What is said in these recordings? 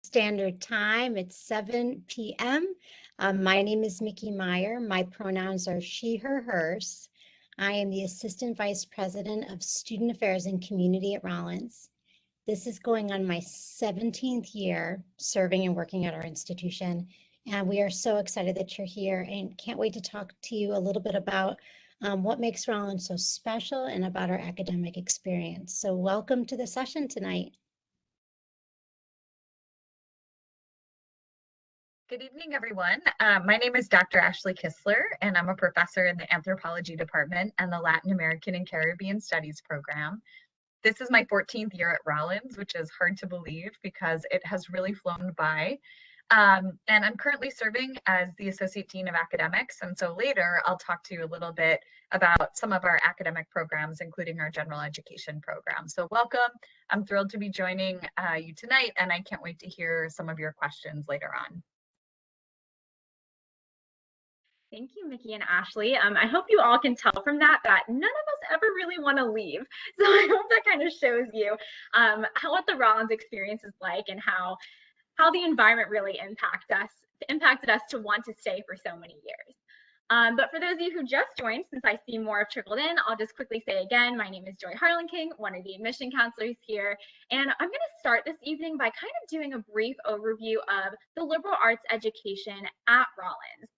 Standard Time. It's 7 p.m. My name is Micki Meyer. My pronouns are she, her, hers. I am the Assistant Vice President of Student Affairs and Community at Rollins. This is going on my 17th year serving and working at our institution. And we are so excited that you're here and can't wait to talk to you a little bit about what makes Rollins so special and about our academic experience. So welcome to the session tonight. Good evening, everyone. My name is Dr. Ashley Kistler, and I'm a professor in the Anthropology Department and the Latin American and Caribbean Studies program. This is my 14th year at Rollins, which is hard to believe because it has really flown by. And I'm currently serving as the Associate Dean of Academics, and so later I'll talk to you a little bit about some of our academic programs, including our general education program. So welcome. I'm thrilled to be joining you tonight, and I can't wait to hear some of your questions later on. Thank you, Micki and Ashley. I hope you all can tell from that none of us ever really want to leave. So I hope that kind of shows you what the Rollins experience is like and how the environment really impacted us to want to stay for so many years. But for those of you who just joined, since I see more have trickled in, I'll just quickly say again, my name is Joy Harlynking, one of the admission counselors here, and I'm going to start this evening by kind of doing a brief overview of the liberal arts education at Rollins.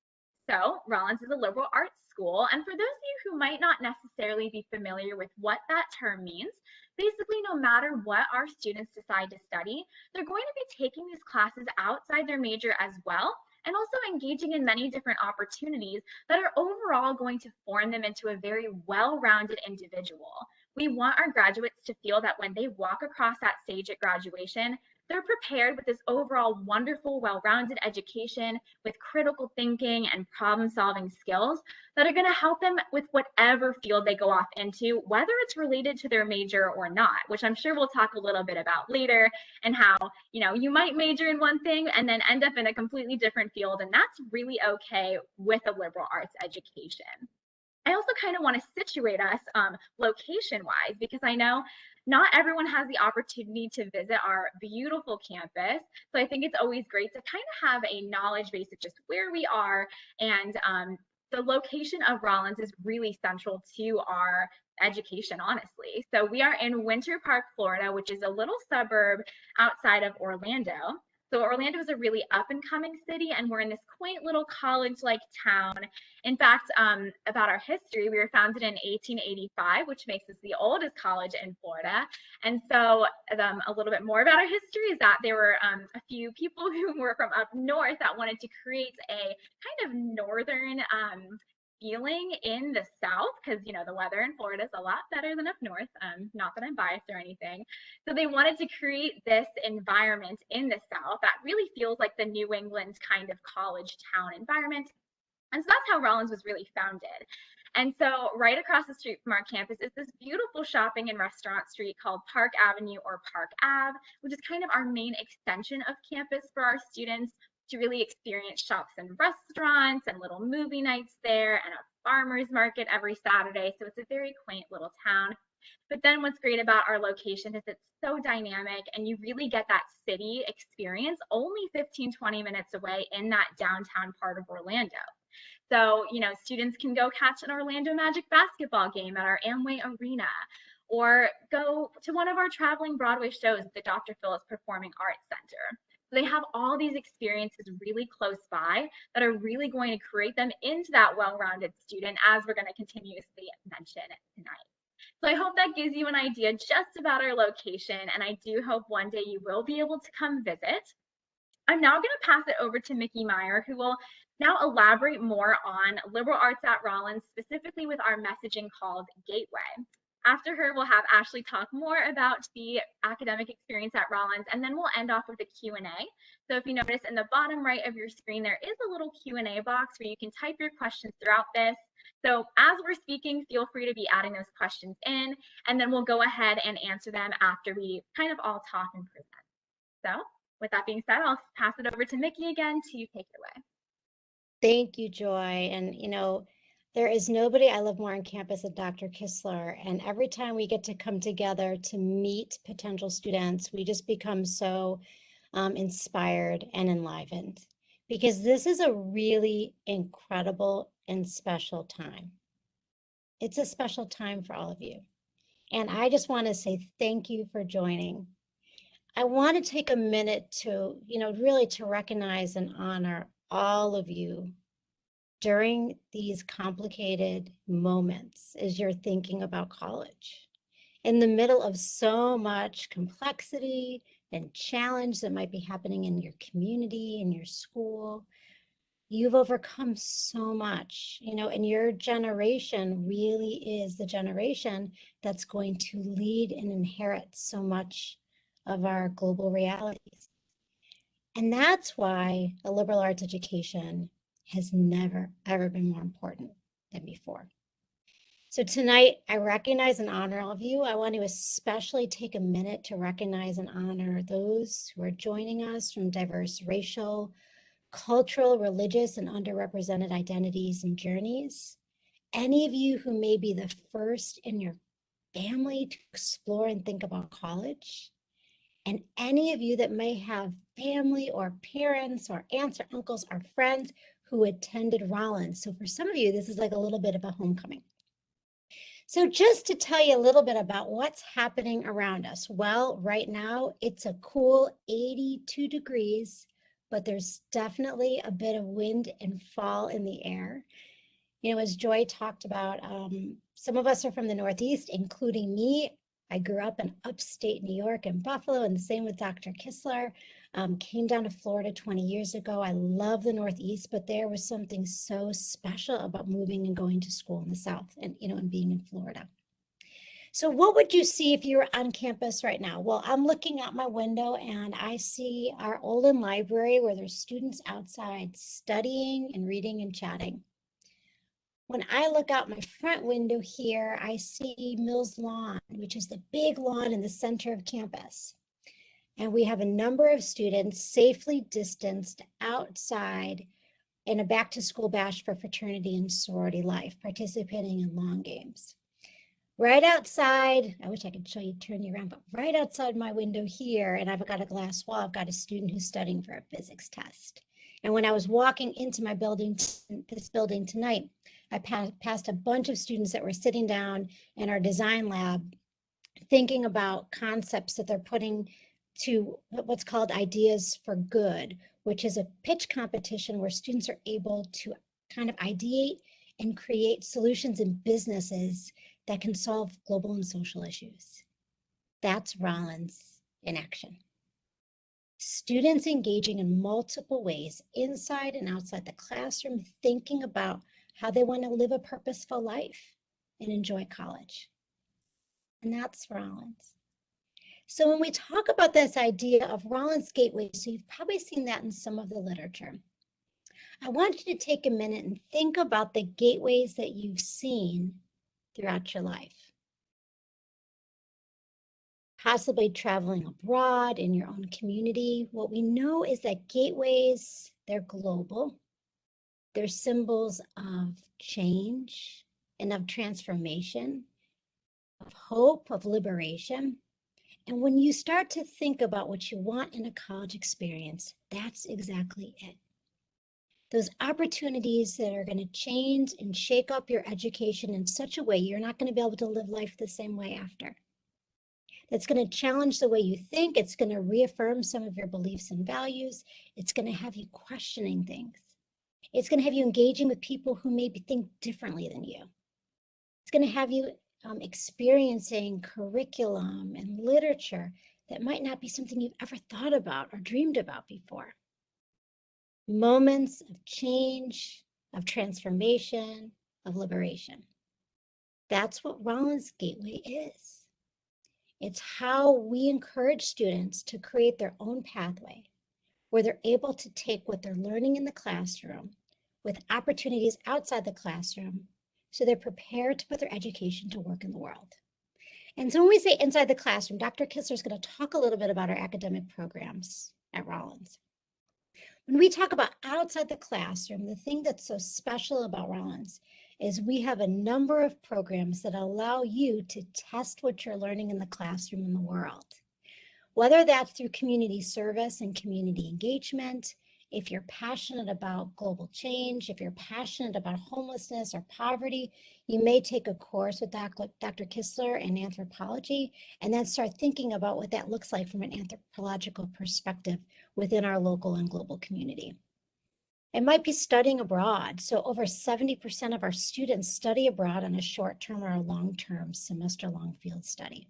So Rollins is a liberal arts school, and for those of you who might not necessarily be familiar with what that term means, basically no matter what our students decide to study, they're going to be taking these classes outside their major as well, and also engaging in many different opportunities that are overall going to form them into a very well-rounded individual. We want our graduates to feel that when they walk across that stage at graduation, they're prepared with this overall wonderful, well-rounded education with critical thinking and problem-solving skills that are going to help them with whatever field they go off into, whether it's related to their major or not, which I'm sure we'll talk a little bit about later, and how, you might major in one thing and then end up in a completely different field, and that's really okay with a liberal arts education. I also kind of want to situate us location-wise, because I know not everyone has the opportunity to visit our beautiful campus. So I think it's always great to kind of have a knowledge base of just where we are. And the location of Rollins is really central to our education, honestly. So we are in Winter Park, Florida, which is a little suburb outside of Orlando. So Orlando is a really up and coming city, and we're in this quaint little college-like town. In fact, about our history, we were founded in 1885, which makes us the oldest college in Florida. And so a little bit more about our history is that there were a few people who were from up north that wanted to create a kind of northern feeling in the South, because the weather in Florida is a lot better than up north. Not that I'm biased or anything. So they wanted to create this environment in the South that really feels like the New England kind of college town environment. And so that's how Rollins was really founded. And so right across the street from our campus is this beautiful shopping and restaurant street called Park Avenue, or Park Ave, which is kind of our main extension of campus for our students to really experience shops and restaurants and little movie nights there, and a farmer's market every Saturday. So it's a very quaint little town. But then what's great about our location is it's so dynamic, and you really get that city experience only 15-20 minutes away in that downtown part of Orlando. So, students can go catch an Orlando Magic basketball game at our Amway Arena, or go to one of our traveling Broadway shows at the Dr. Phillips Performing Arts Center. So they have all these experiences really close by that are really going to create them into that well-rounded student, as we're going to continuously mention tonight. So I hope that gives you an idea just about our location, and I do hope one day you will be able to come visit. I'm now going to pass it over to Micki Meyer, who will now elaborate more on liberal arts at Rollins, specifically with our messaging called Gateway. After her, we'll have Ashley talk more about the academic experience at Rollins, and then we'll end off with a Q&A. So if you notice in the bottom right of your screen, there is a little Q&A box where you can type your questions throughout this. So as we're speaking, feel free to be adding those questions in, and then we'll go ahead and answer them after we kind of all talk and present. So with that being said, I'll pass it over to Micki again to take it away. Thank you, Joy. And there is nobody I love more on campus than Dr. Kistler. And every time we get to come together to meet potential students, we just become so inspired, and enlivened, because this is a really incredible and special time. It's a special time for all of you. And I just want to say thank you for joining. I want to take a minute to, really to recognize and honor all of you during these complicated moments as you're thinking about college. In the middle of so much complexity and challenge that might be happening in your community, in your school, you've overcome so much, and your generation really is the generation that's going to lead and inherit so much of our global realities. And that's why a liberal arts education has never, ever been more important than before. So tonight, I recognize and honor all of you. I want to especially take a minute to recognize and honor those who are joining us from diverse racial, cultural, religious, and underrepresented identities and journeys. Any of you who may be the first in your family to explore and think about college, and any of you that may have family or parents or aunts or uncles or friends who attended Rollins. So for some of you, this is like a little bit of a homecoming. So just to tell you a little bit about what's happening around us. Well, right now it's a cool 82 degrees, but there's definitely a bit of wind and fall in the air. As Joy talked about, some of us are from the Northeast, including me. I grew up in upstate New York and Buffalo, and the same with Dr. Kistler. Came down to Florida 20 years ago. I love the Northeast, but there was something so special about moving and going to school in the South and, and being in Florida. So what would you see if you were on campus right now? Well, I'm looking out my window and I see our Olin Library where there's students outside studying and reading and chatting. When I look out my front window here, I see Mills Lawn, which is the big lawn in the center of campus. And we have a number of students safely distanced outside in a back-to-school bash for fraternity and sorority life, participating in lawn games. Right outside, I wish I could show you, turn you around, but right outside my window here, and I've got a glass wall, I've got a student who's studying for a physics test. And when I was walking into my building, this building tonight, I passed a bunch of students that were sitting down in our design lab thinking about concepts that they're putting to what's called Ideas for Good, which is a pitch competition where students are able to kind of ideate and create solutions in businesses that can solve global and social issues. That's Rollins in action. Students engaging in multiple ways inside and outside the classroom, thinking about how they want to live a purposeful life and enjoy college. And that's Rollins. So when we talk about this idea of Rollins Gateway, so you've probably seen that in some of the literature, I want you to take a minute and think about the gateways that you've seen throughout your life. Possibly traveling abroad in your own community. What we know is that gateways, they're global. They're symbols of change and of transformation, of hope, of liberation. And when you start to think about what you want in a college experience, that's exactly it. Those opportunities that are going to change and shake up your education in such a way you're not going to be able to live life the same way after. That's going to challenge the way you think. It's going to reaffirm some of your beliefs and values. It's going to have you questioning things. It's going to have you engaging with people who maybe think differently than you. It's going to have you experiencing curriculum and literature that might not be something you've ever thought about or dreamed about before. Moments of change, of transformation, of liberation. That's what Rollins Gateway is. It's how we encourage students to create their own pathway where they're able to take what they're learning in the classroom with opportunities outside the classroom so they're prepared to put their education to work in the world. And so when we say inside the classroom, Dr. Kistler is going to talk a little bit about our academic programs at Rollins. When we talk about outside the classroom, the thing that's so special about Rollins is we have a number of programs that allow you to test what you're learning in the classroom in the world. Whether that's through community service and community engagement, if you're passionate about global change, if you're passionate about homelessness or poverty, you may take a course with Dr. Kistler in anthropology and then start thinking about what that looks like from an anthropological perspective within our local and global community. It might be studying abroad. So over 70% of our students study abroad on a short-term or a long-term semester-long field study.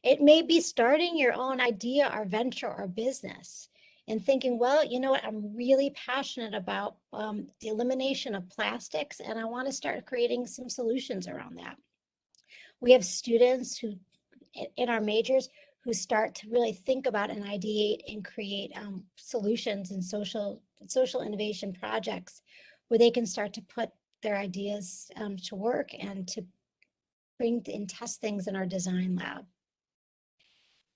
It may be starting your own idea or venture or business and thinking, well, you know what, I'm really passionate about the elimination of plastics, and I want to start creating some solutions around that. We have students who, in our majors, who start to really think about and ideate and create solutions and social innovation projects where they can start to put their ideas to work and to bring and test things in our design lab.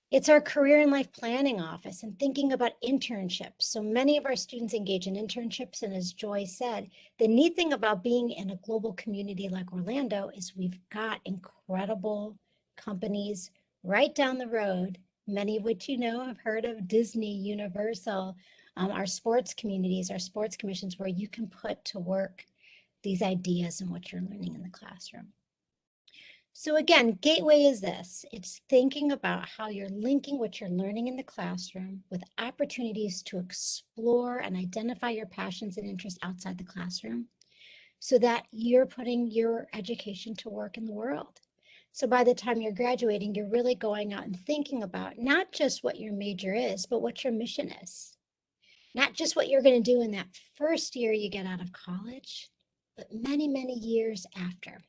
It's our career and life planning office and thinking about internships. So many of our students engage in internships, and as Joy said, the neat thing about being in a global community like Orlando is we've got incredible companies right down the road, many of which you know have heard of: Disney, Universal, our sports communities, our sports commissions, where you can put to work these ideas and what you're learning in the classroom. So again, Gateway is this. It's thinking about how you're linking what you're learning in the classroom with opportunities to explore and identify your passions and interests outside the classroom so that you're putting your education to work in the world. So by the time you're graduating, you're really going out and thinking about not just what your major is, but what your mission is. Not just what you're going to do in that first year you get out of college, but many, many years after.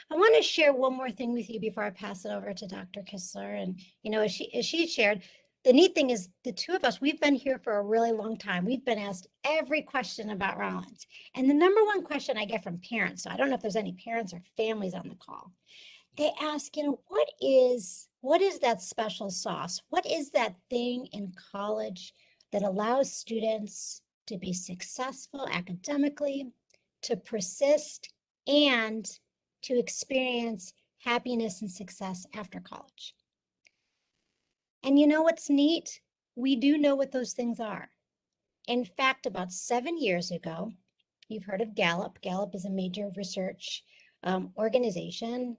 I want to share one more thing with you before I pass it over to Dr. Kistler. And, you know, as she shared, the neat thing is the two of us, we've been here for a really long time. We've been asked every question about Rollins. And the number one question I get from parents, so I don't know if there's any parents or families on the call, they ask, you know, what is that special sauce? What is that thing in college that allows students to be successful academically, to persist, and to experience happiness and success after college? And you know what's neat? We do know what those things are. In fact, about 7 years ago, you've heard of Gallup. Gallup is a major research organization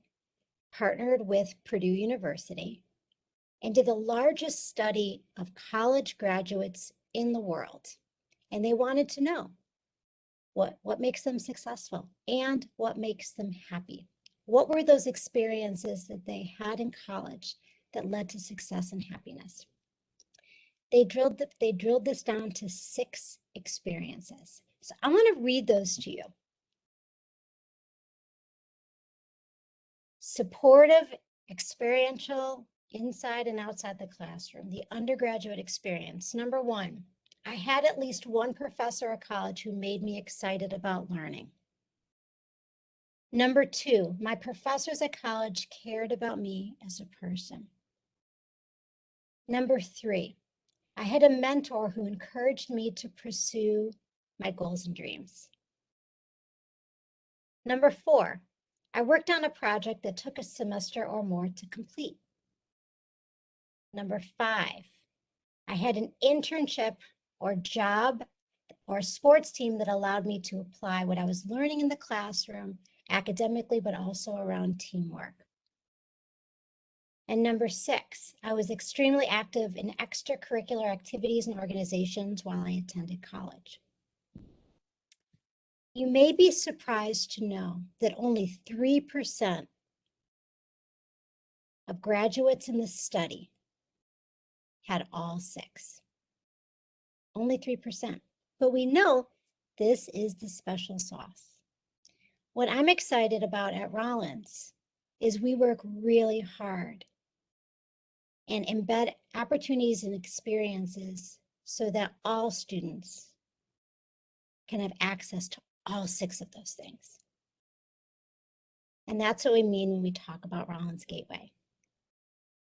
partnered with Purdue University and did the largest study of college graduates in the world. And they wanted to know what makes them successful and what makes them happy. What were those experiences that they had in college that led to success and happiness? They drilled this down to 6 experiences. So I want to read those to you. Supportive, experiential, inside and outside the classroom, the undergraduate experience. Number 1, I had at least one professor at college who made me excited about learning. Number 2, my professors at college cared about me as a person. Number 3, I had a mentor who encouraged me to pursue my goals and dreams. Number 4, I worked on a project that took a semester or more to complete. Number 5, I had an internship or job or sports team that allowed me to apply what I was learning in the classroom academically, but also around teamwork. And number 6, I was extremely active in extracurricular activities and organizations while I attended college. You may be surprised to know that only 3% of graduates in this study had all 6. Only 3%. But we know this is the special sauce. What I'm excited about at Rollins is we work really hard and embed opportunities and experiences so that all students can have access to all 6 of those things. And that's what we mean when we talk about Rollins Gateway.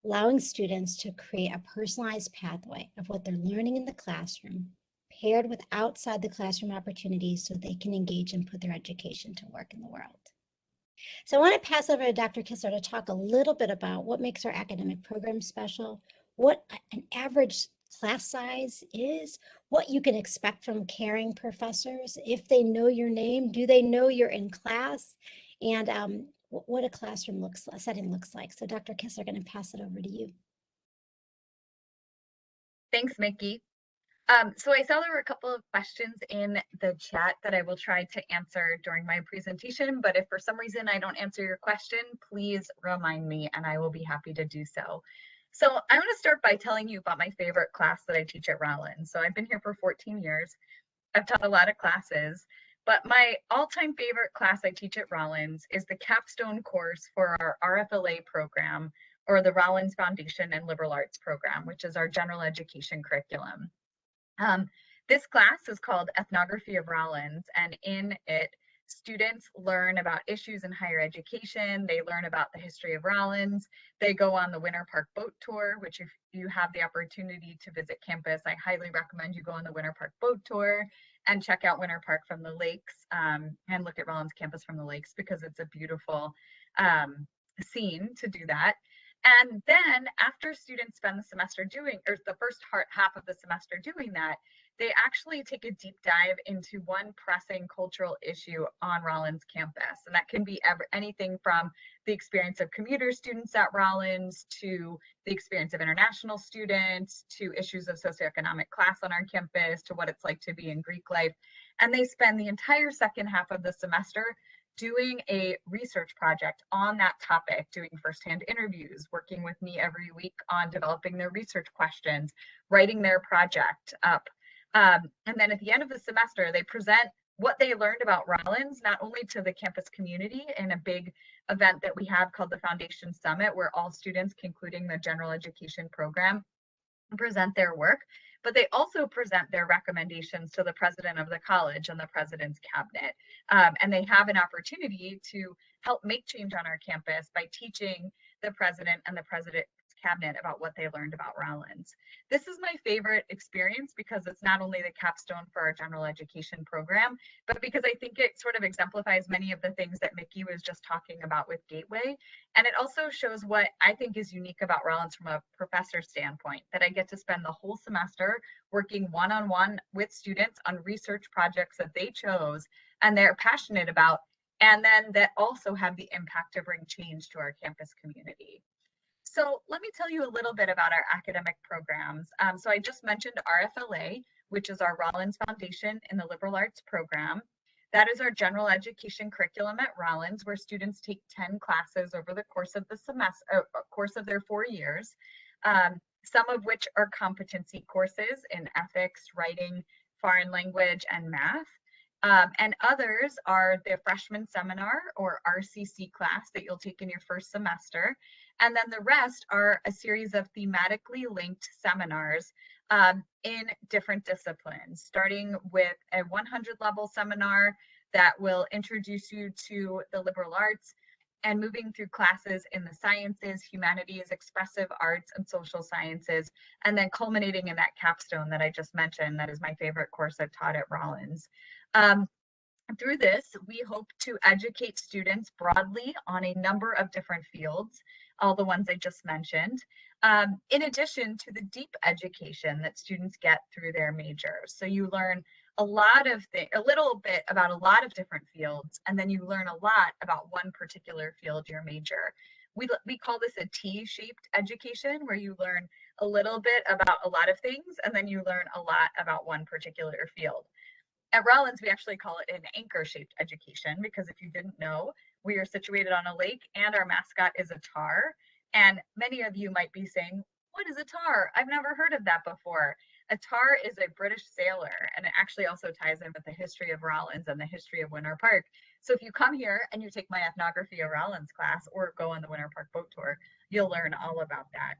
Allowing students to create a personalized pathway of what they're learning in the classroom, paired with outside the classroom opportunities so they can engage and put their education to work in the world. So I want to pass over to Dr. Kistler to talk a little bit about what makes our academic program special, what an average class size is, what you can expect from caring professors, if they know your name, do they know you're in class, and what a classroom setting looks like. So Dr. Kistler, going to pass it over to you. Thanks, Micki. So I saw there were a couple of questions in the chat that I will try to answer during my presentation, but if for some reason I don't answer your question, please remind me and I will be happy to do so. So I'm going to start by telling you about my favorite class that I teach at Rollins. So I've been here for 14 years. I've taught a lot of classes, but my all-time favorite class I teach at Rollins is the capstone course for our RFLA program, or the Rollins Foundation and Liberal Arts program, which is our general education curriculum. This class is called Ethnography of Rollins, and in it, students learn about issues in higher education. They learn about the history of Rollins. They go on the Winter Park boat tour, which if you have the opportunity to visit campus, I highly recommend you go on the Winter Park boat tour and check out Winter Park from the lakes, and look at Rollins campus from the lakes, because it's a beautiful scene to do that. And then after students spend the semester doing, or the first half of the semester doing that, they actually take a deep dive into one pressing cultural issue on Rollins campus. And that can be anything from the experience of commuter students at Rollins, to the experience of international students, to issues of socioeconomic class on our campus, to what it's like to be in Greek life. And they spend the entire second half of the semester doing a research project on that topic, doing firsthand interviews, working with me every week on developing their research questions, writing their project up. And then at the end of the semester, they present what they learned about Rollins, not only to the campus community in a big event that we have called the Foundation Summit, where all students, concluding the general education program, present their work, but they also present their recommendations to the president of the college and the president's cabinet. And they have an opportunity to help make change on our campus by teaching the president and the president's cabinet about what they learned about Rollins. This is my favorite experience because it's not only the capstone for our general education program, but because I think it sort of exemplifies many of the things that Micki was just talking about with Gateway. And it also shows what I think is unique about Rollins from a professor standpoint, that I get to spend the whole semester working one-on-one with students on research projects that they chose and they're passionate about, and then that also have the impact to bring change to our campus community. So let me tell you a little bit about our academic programs. So I just mentioned RFLA, which is our Rollins Foundation in the Liberal Arts program. That is our general education curriculum at Rollins, where students take 10 classes over the course of the semester, course of their 4 years, some of which are competency courses in ethics, writing, foreign language, and math. And others are the freshman seminar, or RCC class, that you'll take in your first semester. And then the rest are a series of thematically linked seminars in different disciplines, starting with a 100 level seminar that will introduce you to the liberal arts, and moving through classes in the sciences, humanities, expressive arts, and social sciences, and then culminating in that capstone that I just mentioned. That is my favorite course I've taught at Rollins. Through this, we hope to educate students broadly on a number of different fields, all the ones I just mentioned, in addition to the deep education that students get through their majors. So you learn a little bit about a lot of different fields, and then you learn a lot about one particular field, your major. We call this a T-shaped education, where you learn a little bit about a lot of things, and then you learn a lot about one particular field. At Rollins, we actually call it an anchor-shaped education, because if you didn't know, we are situated on a lake and our mascot is a tar. And many of you might be saying, what is a tar? I've never heard of that before. A tar is a British sailor, and it actually also ties in with the history of Rollins and the history of Winter Park. So if you come here and you take my Ethnography of Rollins class, or go on the Winter Park boat tour, you'll learn all about that.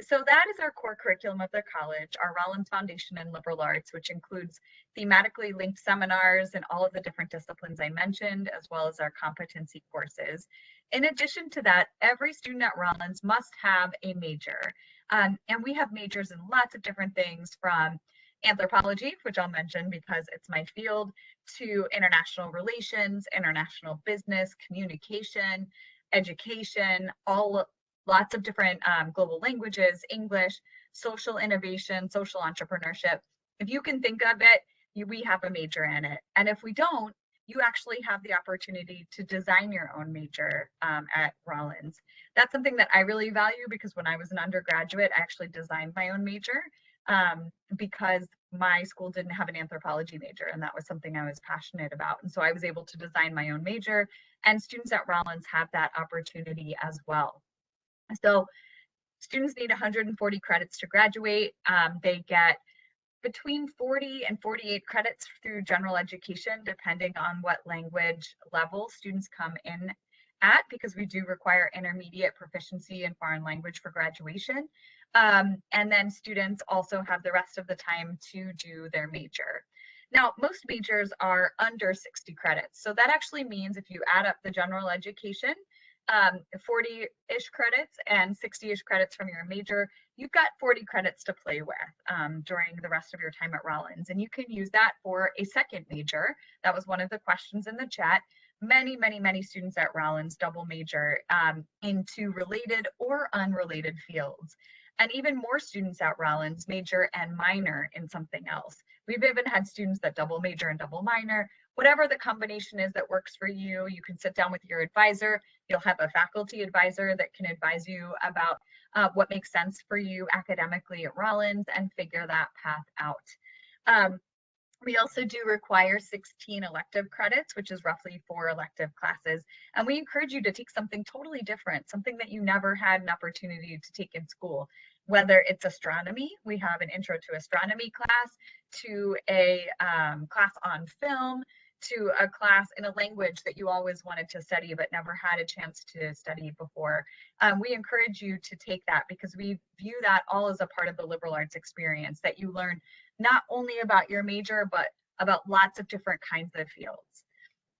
So that is our core curriculum of the college, our Rollins Foundation in Liberal Arts, which includes thematically linked seminars in all of the different disciplines I mentioned, as well as our competency courses. In addition to that, every student at Rollins must have a major. And we have majors in lots of different things, from anthropology, which I'll mention because it's my field, to international relations, international business, communication, education, lots of different global languages, English, social innovation, social entrepreneurship. If you can think of it, we have a major in it. And if we don't, you actually have the opportunity to design your own major at Rollins. That's something that I really value because when I was an undergraduate, I actually designed my own major because my school didn't have an anthropology major, and that was something I was passionate about. And so I was able to design my own major, and students at Rollins have that opportunity as well. So students need 140 credits to graduate. They get between 40 and 48 credits through general education, depending on what language level students come in at, because we do require intermediate proficiency in foreign language for graduation. And then students also have the rest of the time to do their major. Now, most majors are under 60 credits. So that actually means if you add up the general education, 40-ish credits and 60-ish credits from your major, you've got 40 credits to play with during the rest of your time at Rollins. And you can use that for a second major. That was one of the questions in the chat. Many, many, many students at Rollins double major into related or unrelated fields. And even more students at Rollins major and minor in something else. We've even had students that double major and double minor. Whatever the combination is that works for you, you can sit down with your advisor. You'll have a faculty advisor that can advise you about what makes sense for you academically at Rollins and figure that path out. We also do require 16 elective credits, which is roughly 4 elective classes. And we encourage you to take something totally different, something that you never had an opportunity to take in school. Whether it's astronomy, we have an intro to astronomy class, to a class on film, to a class in a language that you always wanted to study but never had a chance to study before. We encourage you to take that because we view that all as a part of the liberal arts experience, that you learn not only about your major, but about lots of different kinds of fields.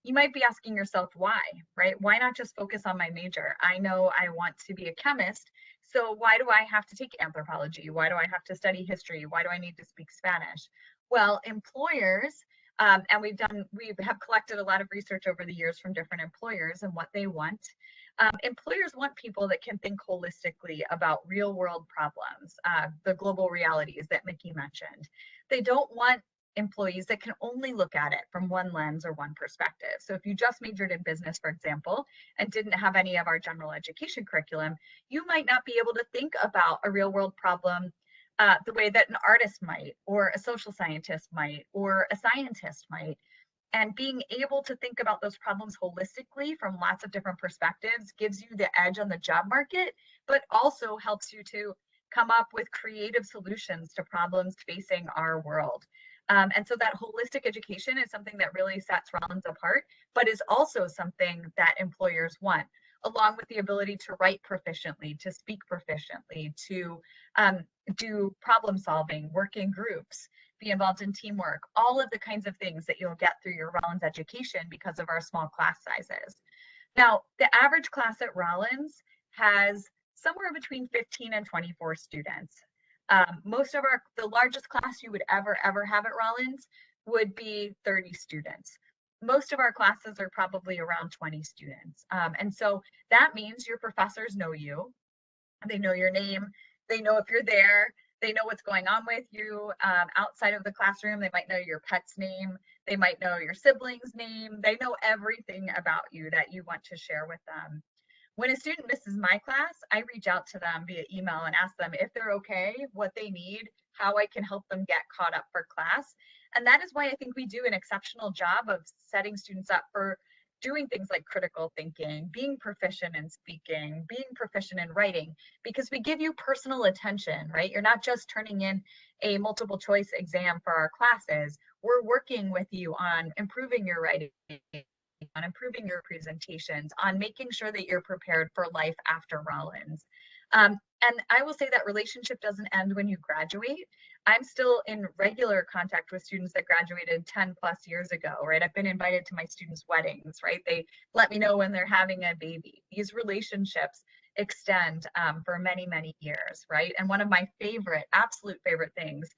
You might be asking yourself why, right? Why not just focus on my major? I know I want to be a chemist, so why do I have to take anthropology? Why do I have to study history? Why do I need to speak Spanish? Well, employers, and we have collected a lot of research over the years from different employers and what they want. Employers want people that can think holistically about real world problems, the global realities that Micki mentioned. They don't want employees that can only look at it from one lens or one perspective. So if you just majored in business, for example, and didn't have any of our general education curriculum, you might not be able to think about a real world problem the way that an artist might, or a social scientist might, or a scientist might. And being able to think about those problems holistically from lots of different perspectives gives you the edge on the job market, but also helps you to come up with creative solutions to problems facing our world. And so that holistic education is something that really sets Rollins apart, but is also something that employers want, along with the ability to write proficiently, to speak proficiently, to do problem solving, work in groups, be involved in teamwork, all of the kinds of things that you'll get through your Rollins education because of our small class sizes. Now, the average class at Rollins has somewhere between 15 and 24 students. The largest class you would ever have at Rollins would be 30 students. Most of our classes are probably around 20 students. And so that means your professors know you, they know your name, they know if you're there, they know what's going on with you outside of the classroom. They might know your pet's name, they might know your sibling's name, they know everything about you that you want to share with them. When a student misses my class, I reach out to them via email and ask them if they're okay, what they need, how I can help them get caught up for class. And that is why I think we do an exceptional job of setting students up for doing things like critical thinking, being proficient in speaking, being proficient in writing, because we give you personal attention, right? You're not just turning in a multiple choice exam for our classes. We're working with you on improving your writing, on improving your presentations, on making sure that you're prepared for life after Rollins. And I will say that relationship doesn't end when you graduate. I'm still in regular contact with students that graduated 10 plus years ago, right? I've been invited to my students' weddings, right? They let me know when they're having a baby. These relationships extend for many, many years, right? And one of my absolute favorite things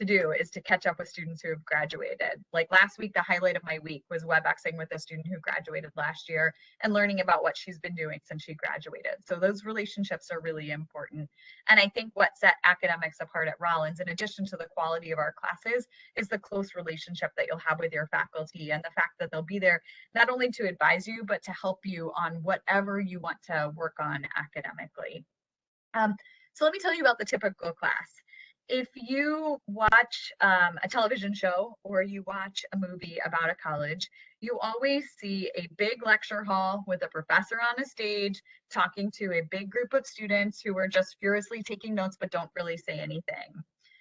to do is to catch up with students who have graduated. Like last week, the highlight of my week was WebExing with a student who graduated last year and learning about what she's been doing since she graduated. So those relationships are really important. And I think what set academics apart at Rollins, in addition to the quality of our classes, is the close relationship that you'll have with your faculty and the fact that they'll be there not only to advise you, but to help you on whatever you want to work on academically. So let me tell you about the typical class. If you watch a television show or you watch a movie about a college, you always see a big lecture hall with a professor on a stage talking to a big group of students who are just furiously taking notes but don't really say anything.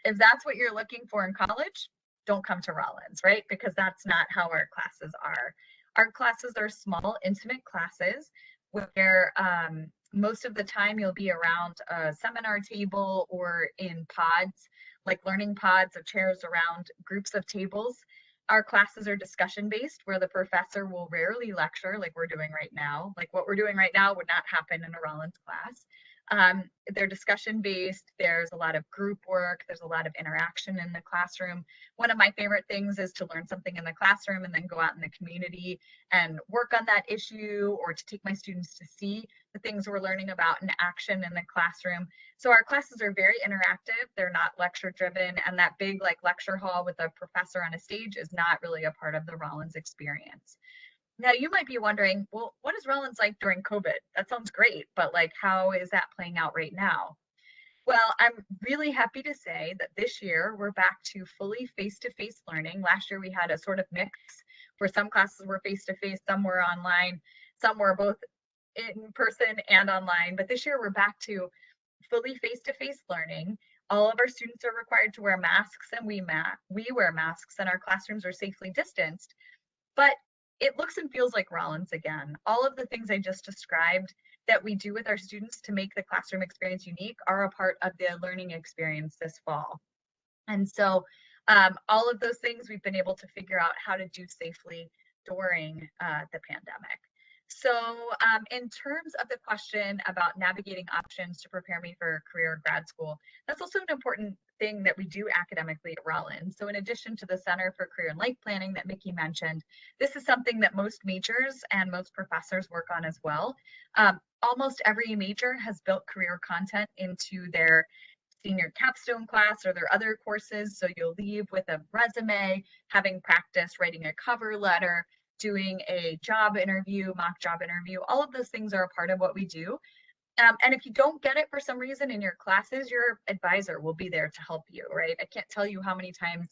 If that's what you're looking for in college, don't come to Rollins, right? Because that's not how our classes are. Our classes are small, intimate classes where most of the time you'll be around a seminar table or in pods, like learning pods of chairs around groups of tables. Our classes are discussion based, where the professor will rarely lecture like we're doing right now. Like what we're doing right now would not happen in a Rollins class. They're discussion based. There's a lot of group work. There's a lot of interaction in the classroom. One of my favorite things is to learn something in the classroom and then go out in the community and work on that issue, or to take my students to see the things we're learning about in action in the classroom. So our classes are very interactive. They're not lecture driven, and that big like lecture hall with a professor on a stage is not really a part of the Rollins experience. Now you might be wondering, well, what is Rollins like during COVID? That sounds great, but like, how is that playing out right now? Well, I'm really happy to say that this year we're back to fully face-to-face learning. Last year we had a sort of mix where some classes were face-to-face, some were online, some were both in person and online. But this year we're back to fully face-to-face learning. All of our students are required to wear masks, and we wear masks, and our classrooms are safely distanced. But it looks and feels like Rollins again. All of the things I just described that we do with our students to make the classroom experience unique are a part of the learning experience this fall. And so all of those things we've been able to figure out how to do safely during the pandemic. So in terms of the question about navigating options to prepare me for career or grad school, that's also an important thing that we do academically at Rollins. So in addition to the Center for Career and Life Planning that Micki mentioned, this is something that most majors and most professors work on as well. Almost every major has built career content into their senior capstone class or their other courses. So you'll leave with a resume, having practiced writing a cover letter, doing a job interview, mock job interview. All of those things are a part of what we do. And if you don't get it for some reason in your classes, your advisor will be there to help you, right? I can't tell you how many times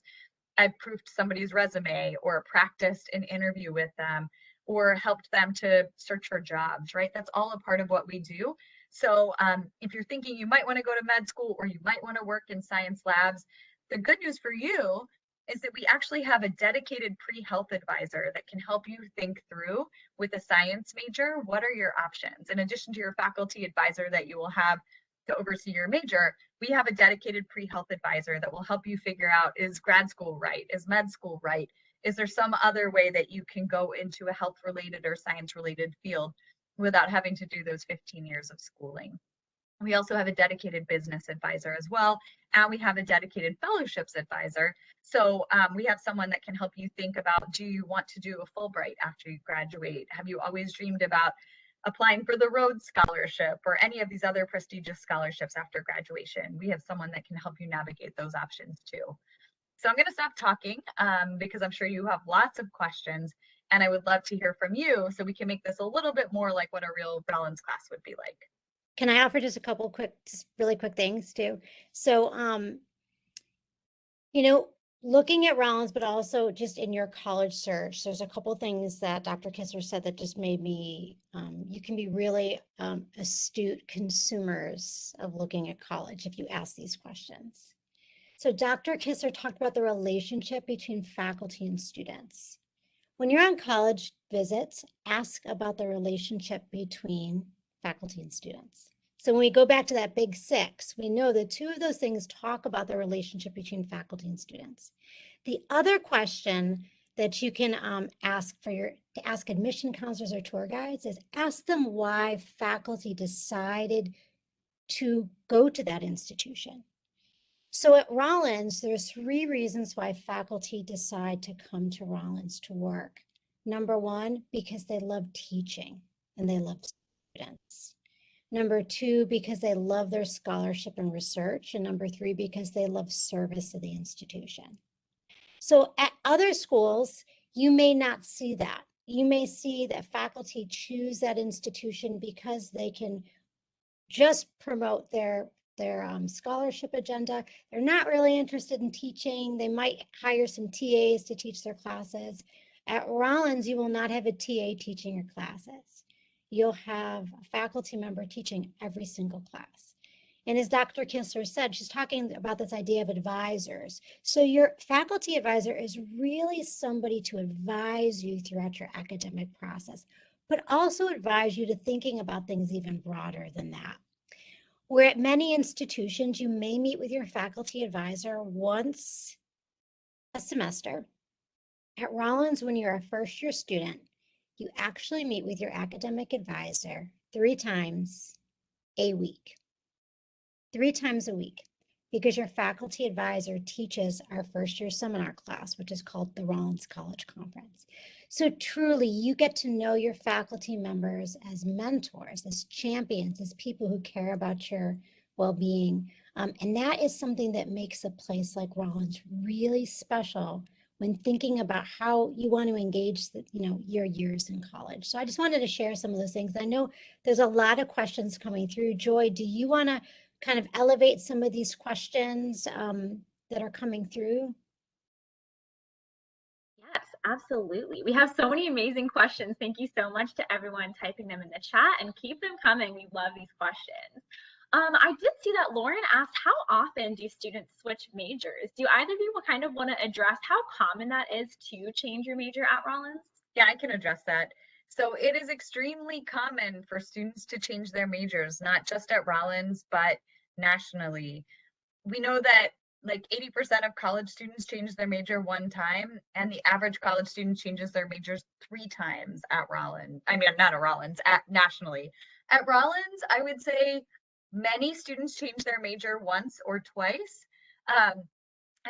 I've proofed somebody's resume or practiced an interview with them or helped them to search for jobs, right? That's all a part of what we do. So if you're thinking you might want to go to med school or you might want to work in science labs, the good news for you is that we actually have a dedicated pre-health advisor that can help you think through with a science major, what are your options? In addition to your faculty advisor that you will have to oversee your major, we have a dedicated pre-health advisor that will help you figure out, is grad school right? Is med school right? Is there some other way that you can go into a health-related or science-related field without having to do those 15 years of schooling? We also have a dedicated business advisor as well, and we have a dedicated fellowships advisor. So we have someone that can help you think about, do you want to do a Fulbright after you graduate? Have you always dreamed about applying for the Rhodes Scholarship or any of these other prestigious scholarships after graduation? We have someone that can help you navigate those options too. So I'm going to stop talking because I'm sure you have lots of questions, and I would love to hear from you so we can make this a little bit more like what a real Rollins class would be like. Can I offer just a couple really quick things too? So, looking at Rollins, but also just in your college search, there's a couple things that Dr. Kistler said that just made me, you can be really astute consumers of looking at college if you ask these questions. So Dr. Kistler talked about the relationship between faculty and students. When you're on college visits, ask about the relationship between faculty and students. So when we go back to that big six, we know that two of those things talk about the relationship between faculty and students. The other question that you can ask admission counselors or tour guides is ask them why faculty decided to go to that institution. So at Rollins, there's 3 reasons why faculty decide to come to Rollins to work. Number 1, because they love teaching and they love students. Number 2, because they love their scholarship and research. And number 3, because they love service to the institution. So at other schools, you may not see that. You may see that faculty choose that institution because they can just promote their scholarship agenda. They're not really interested in teaching. They might hire some TAs to teach their classes. At Rollins, you will not have a TA teaching your classes. You'll have a faculty member teaching every single class. And as Dr. Kistler said, she's talking about this idea of advisors. So your faculty advisor is really somebody to advise you throughout your academic process, but also advise you to thinking about things even broader than that. Where at many institutions, you may meet with your faculty advisor once a semester. At Rollins, when you're a first-year student, you actually meet with your academic advisor 3 times a week. 3 times a week, because your faculty advisor teaches our first-year seminar class, which is called the Rollins College Conference. So truly, you get to know your faculty members as mentors, as champions, as people who care about your well-being. And that is something that makes a place like Rollins really special when thinking about how you want to engage your years in college. So I just wanted to share some of those things. I know there's a lot of questions coming through. Joy, do you want to kind of elevate some of these questions that are coming through? Yes, absolutely. We have so many amazing questions. Thank you so much to everyone typing them in the chat, and keep them coming. We love these questions. I did see that Lauren asked, how often do students switch majors? Do either of you kind of want to address how common that is to change your major at Rollins? Yeah, I can address that. So it is extremely common for students to change their majors, not just at Rollins, but nationally. We know that like 80% of college students change their major 1 time, and the average college student changes their majors 3 times at Rollins. I mean, not at Rollins, nationally. At Rollins, I would say many students change their major once or twice.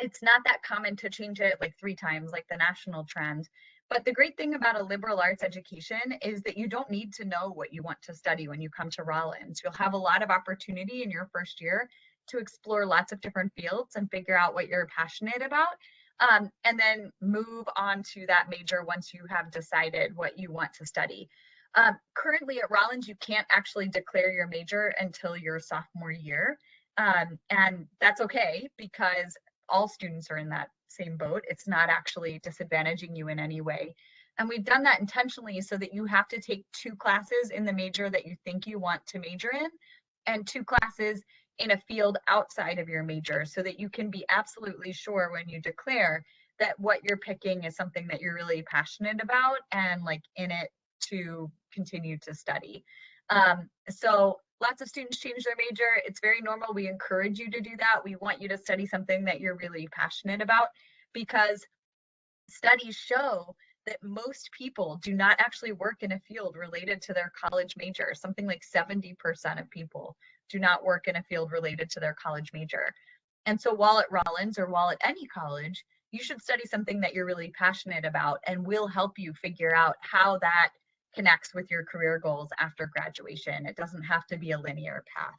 It's not that common to change it like 3 times, like the national trend. But the great thing about a liberal arts education is that you don't need to know what you want to study when you come to Rollins. You'll have a lot of opportunity in your first year to explore lots of different fields and figure out what you're passionate about, and then move on to that major once you have decided what you want to study. Currently at Rollins, you can't actually declare your major until your sophomore year, and that's okay because all students are in that same boat. It's not actually disadvantaging you in any way. And we've done that intentionally so that you have to take 2 classes in the major that you think you want to major in, and 2 classes in a field outside of your major, so that you can be absolutely sure when you declare that what you're picking is something that you're really passionate about and like in it to continue to study. So lots of students change their major. It's very normal. We encourage you to do that. We want you to study something that you're really passionate about, because studies show that most people do not actually work in a field related to their college major. Something like 70% of people do not work in a field related to their college major. And so while at Rollins or while at any college, you should study something that you're really passionate about, and will help you figure out how that connects with your career goals after graduation. It doesn't have to be a linear path.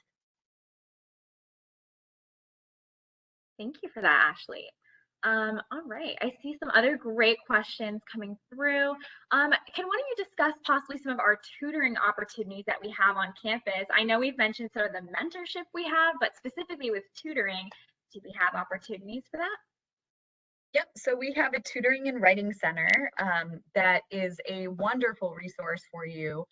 Thank you for that, Ashley. All right, I see some other great questions coming through. Can one of you discuss possibly some of our tutoring opportunities that we have on campus? I know we've mentioned sort of the mentorship we have, but specifically with tutoring, do we have opportunities for that? Yep, so we have a tutoring and writing center that is a wonderful resource for you.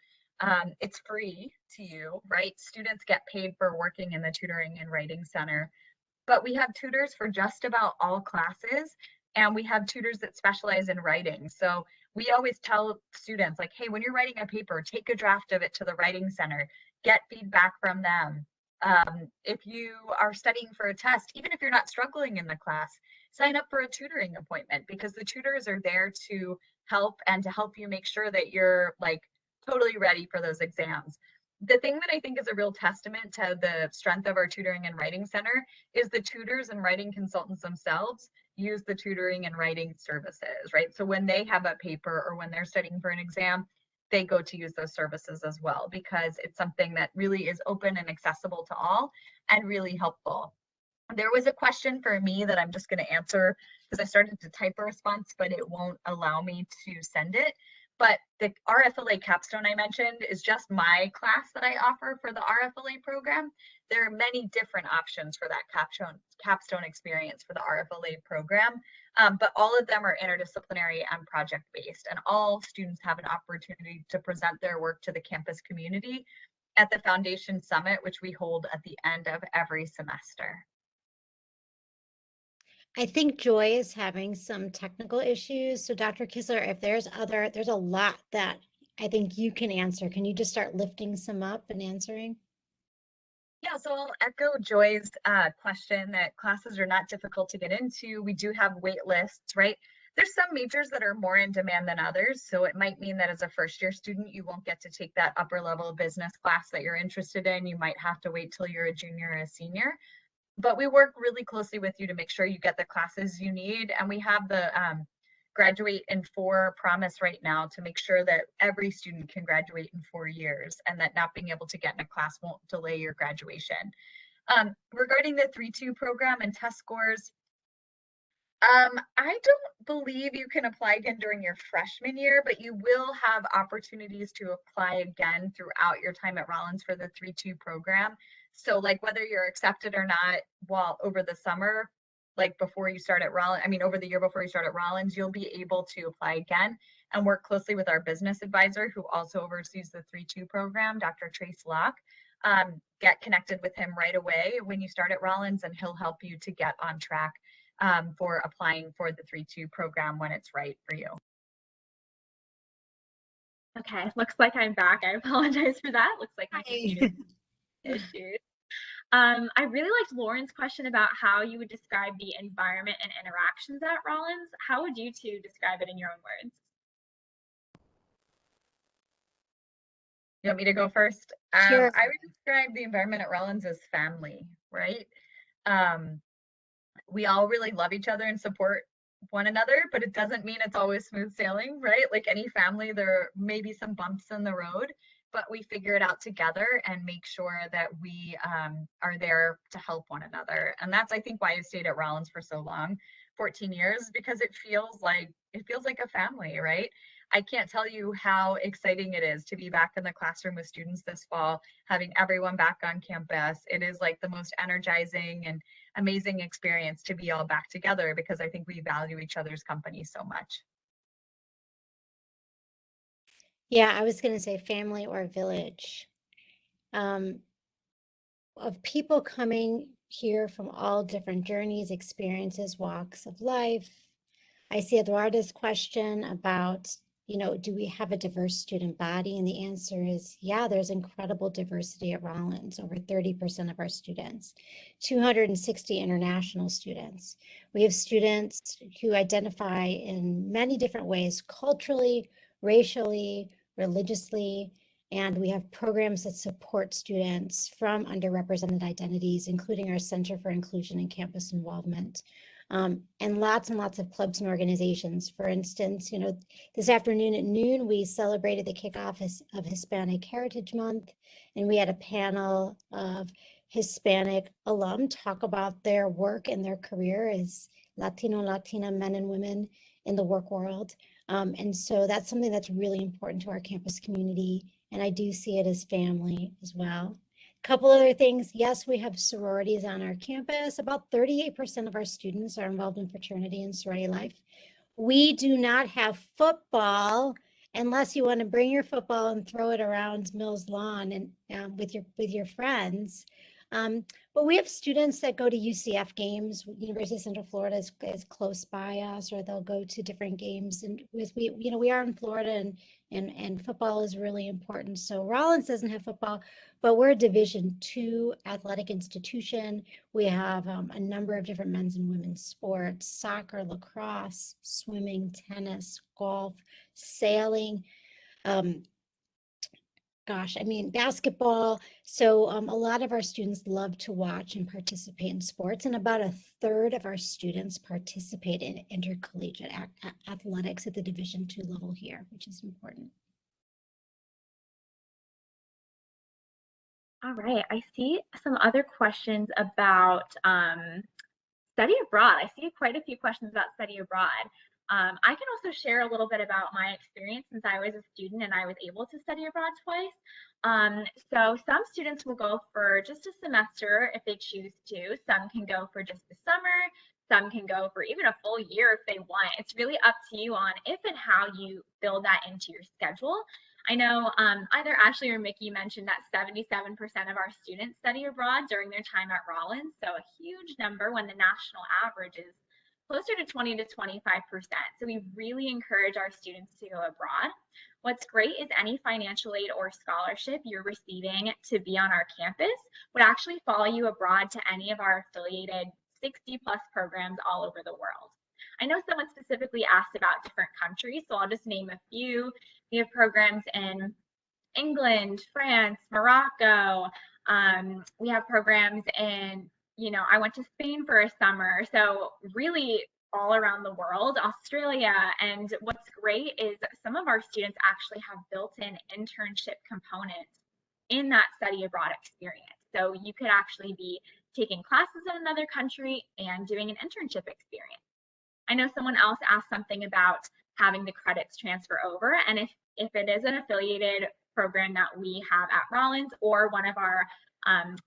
It's free to you, right? Students get paid for working in the tutoring and writing center, but we have tutors for just about all classes, and we have tutors that specialize in writing. So we always tell students like, hey, when you're writing a paper, take a draft of it to the writing center, get feedback from them. If you are studying for a test, even if you're not struggling in the class, sign up for a tutoring appointment, because the tutors are there to help and to help you make sure that you're like totally ready for those exams. the thing that I think is a real testament to the strength of our tutoring and writing center is the tutors and writing consultants themselves use the tutoring and writing services, right? So when they have a paper or when they're studying for an exam, they go to use those services as well, because it's something that really is open and accessible to all and really helpful. There was a question for me that I'm just going to answer because I started to type a response, but it won't allow me to send it. But the RFLA capstone I mentioned is just my class that I offer for the RFLA program. There are many different options for that capstone experience for the RFLA program, but all of them are interdisciplinary and project-based, and all students have an opportunity to present their work to the campus community at the Foundation Summit, which we hold at the end of every semester. I think Joy is having some technical issues. So Dr. Kistler, if there's a lot that I think you can answer. Can you just start lifting some up and answering? Yeah, so I'll echo Joy's question that classes are not difficult to get into. We do have wait lists, right? There's some majors that are more in demand than others. So it might mean that as a first year student, you won't get to take that upper level business class that you're interested in. You might have to wait till you're a junior or a senior. But we work really closely with you to make sure you get the classes you need. And we have the graduate in 4 promise right now to make sure that every student can graduate in 4 years, and that not being able to get in a class won't delay your graduation. Regarding the 3-2 program and test scores, I don't believe you can apply again during your freshman year, but you will have opportunities to apply again throughout your time at Rollins for the 3-2 program. So like whether you're accepted or not, while over the summer, like before you start at Rollins, I mean, over the year before you start at Rollins, you'll be able to apply again and work closely with our business advisor, who also oversees the 3-2 program, Dr. Trace Locke. Get connected with him right away when you start at Rollins, and he'll help you to get on track for applying for the 3-2 program when it's right for you. Okay, looks like I'm back. I apologize for that. Looks like my computer issues. I really liked Lauren's question about how you would describe the environment and interactions at Rollins. How would you two describe it in your own words? You want me to go first? Sure. I would describe the environment at Rollins as family, right? We all really love each other and support one another, but it doesn't mean it's always smooth sailing, right? Like any family, there may be some bumps in the road, but we figure it out together and make sure that we are there to help one another. And that's, I think, why I stayed at Rollins for so long, 14 years, because it feels like a family, right? I can't tell you how exciting it is to be back in the classroom with students this fall, having everyone back on campus. It is like the most energizing and amazing experience to be all back together, because I think we value each other's company so much. Yeah, I was going to say family or village. Of people coming here from all different journeys, experiences, walks of life. I see Eduardo's question about, do we have a diverse student body? And the answer is, yeah, there's incredible diversity at Rollins, over 30% of our students, 260 international students. We have students who identify in many different ways, culturally, racially, religiously, and we have programs that support students from underrepresented identities, including our Center for Inclusion and Campus Involvement. And lots of clubs and organizations. For instance, this afternoon at noon, we celebrated the kickoff of Hispanic Heritage Month, and we had a panel of Hispanic alum talk about their work and their career as Latino and Latina men and women in the work world. And so that's something that's really important to our campus community, and I do see it as family as well. Couple other things. Yes, we have sororities on our campus. About 38% of our students are involved in fraternity and sorority life. We do not have football unless you want to bring your football and throw it around Mills Lawn and with your friends. But we have students that go to UCF games. University of Central Florida is close by us, or they'll go to different games. And we are in Florida, and football is really important. So Rollins doesn't have football, but we're a Division II athletic institution. We have a number of different men's and women's sports: soccer, lacrosse, swimming, tennis, golf, sailing. gosh, I mean, basketball. So a lot of our students love to watch and participate in sports, and about a third of our students participate in intercollegiate athletics at the Division II level here, which is important. All right, I see some other questions about study abroad. I see quite a few questions about study abroad. I can also share a little bit about my experience since I was a student and I was able to study abroad twice. So some students will go for just a semester if they choose to. Some can go for just the summer. Some can go for even a full year if they want. It's really up to you on if and how you build that into your schedule. I know either Ashley or Micki mentioned that 77% of our students study abroad during their time at Rollins, so a huge number when the national average is closer to 20 to 25%. So we really encourage our students to go abroad. What's great is any financial aid or scholarship you're receiving to be on our campus would actually follow you abroad to any of our affiliated 60 plus programs all over the world. I know someone specifically asked about different countries, so I'll just name a few. We have programs in England, France, Morocco. We have programs in, I went to Spain for a summer. So really all around the world, Australia. And what's great is some of our students actually have built-in internship components in that study abroad experience. So you could actually be taking classes in another country and doing an internship experience. I know someone else asked something about having the credits transfer over, and if it is an affiliated program that we have at Rollins or one of our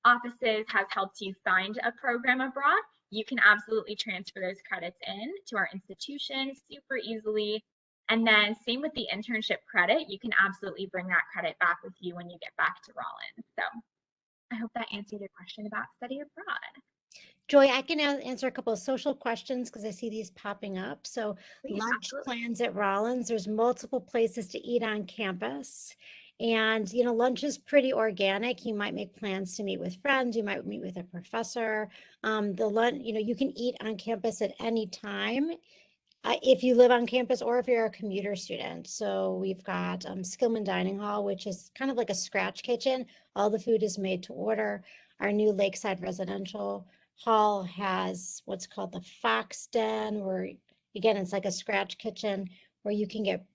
offices has helped you find a program abroad, you can absolutely transfer those credits in to our institution super easily. And then same with the internship credit, you can absolutely bring that credit back with you when you get back to Rollins. So I hope that answered your question about study abroad. Joy, I can answer a couple of social questions because I see these popping up. So Please, lunch absolutely. plans at Rollins, there's multiple places to eat on campus. And, lunch is pretty organic. You might make plans to meet with friends. You might meet with a professor. The lunch, you can eat on campus at any time. If you live on campus or if you're a commuter student. So we've got Skillman Dining Hall, which is kind of like a scratch kitchen. All the food is made to order. Our new Lakeside Residential Hall has what's called the Fox Den, where again, it's like a scratch kitchen where you can get